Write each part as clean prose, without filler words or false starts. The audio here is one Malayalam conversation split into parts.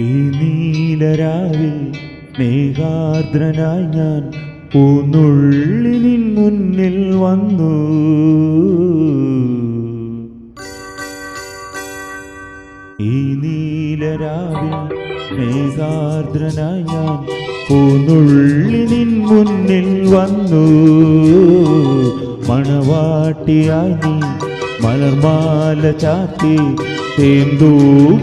ഈ നീലരാവിൽ മേഘാർദ്രനായി ഞാൻ പൂന്നുള്ളി നിൻ മുന്നിൽ വന്നു. ഈ നീലരാവിൽ മേഘാർദ്രനായി ഞാൻ പൂന്നുള്ളി നിൻ മുന്നിൽ വന്നു. മണവാട്ടിയായി നീ മലർമാല ചാത്തി തേന്തൂകുമോഹങ്ങളായി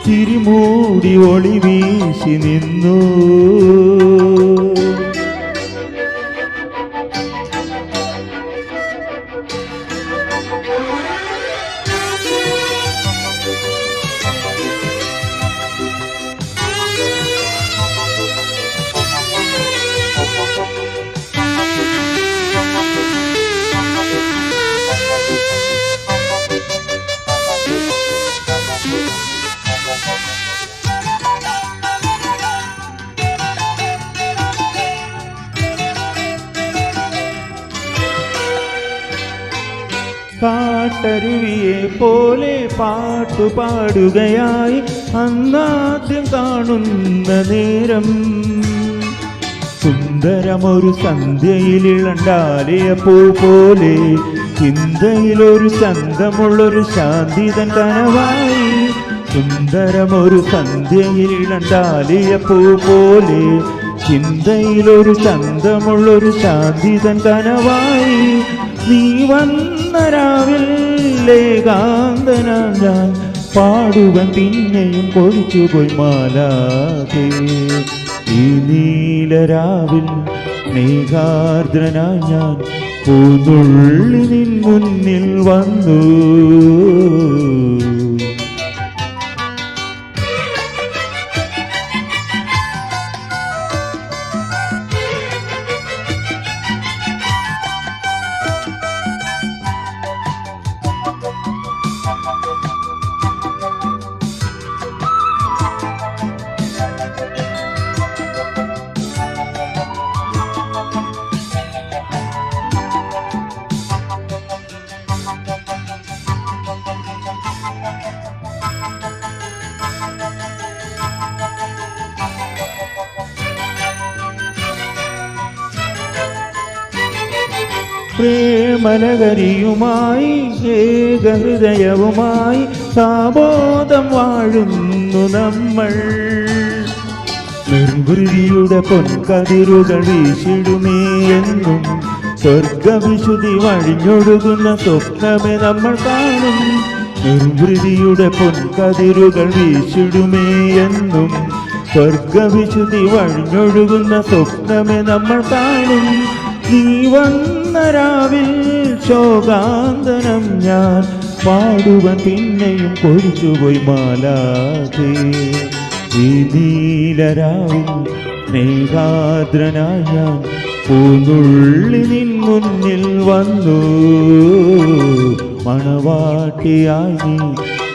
ചിരിമൂടി ഒളി വീശി നിന്നു. കാട്ടരുവിയെ പോലെ പാട്ടുപാടുകയായി അന്നാദ്യം കാണുന്ന നേരം സുന്ദരമൊരു സന്ധ്യയിലിളണ്ടാലിയ പൂ പോലെ ചിന്തയിലൊരു ചന്തമുള്ളൊരു ശാന്തിതൻ കനവായി. സുന്ദരമൊരു സന്ധ്യയിലിളണ്ടാലിയ പൂ പോലെ ചിന്തയിലൊരു ചന്തമുള്ളൊരു ശാന്തിതൻ കനവായി. നീ വന്ന രാവിൽ ഏകാന്തനാം ഞാൻ പാടുവൻ പിന്നെയും കൊഴിച്ചുപോയി മാലാകെ. ഈ നീലരാവിൽ മേഘാർദ്രനായി ഞാൻ പൂന്നുള്ളി നിൻ മുന്നിൽ വന്നു. പ്രേമനഗരിയുമായി ഏകഹൃദയവുമായി സാബോധം വാഴുന്നു നമ്മൾ. നിർവൃതിയുടെ പൊൻകതിരുകൾ വീശിടുമേ എന്നും സ്വർഗവിശുദ്ധി വഴിഞ്ഞൊഴുകുന്ന സ്വപ്നമേ നമ്മൾ കാണും. നിർവൃതിയുടെ പൊൻകതിരുകൾ വീശിടുമേ എന്നും സ്വർഗവിശുദ്ധി വഴിഞ്ഞൊഴുകുന്ന സ്വപ്നമേ നമ്മൾ കാണും. നീ വന്ന രാവിൽ ശോകാന്തനം ഞാൻ പാടുവൻ പിന്നെയും കൊഴിച്ചുപോയി മാലാകെ. ഈ നീലരാവിൽ മേഘാർദ്രനായി ഞാൻ പൂന്നുള്ളി നിൻ മുന്നിൽ വന്നു. മണവാട്ടിയായി നീ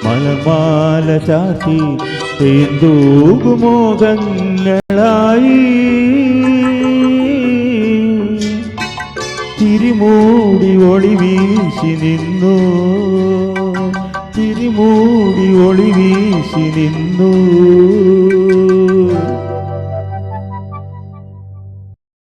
മലമാല ചാത്തി തേന്തൂകുമോഹങ്ങളായി ചിരിമൂടി ഒളി വീശി നിന്നു. ചിരിമൂടി ഒളി വീശി നിന്നു.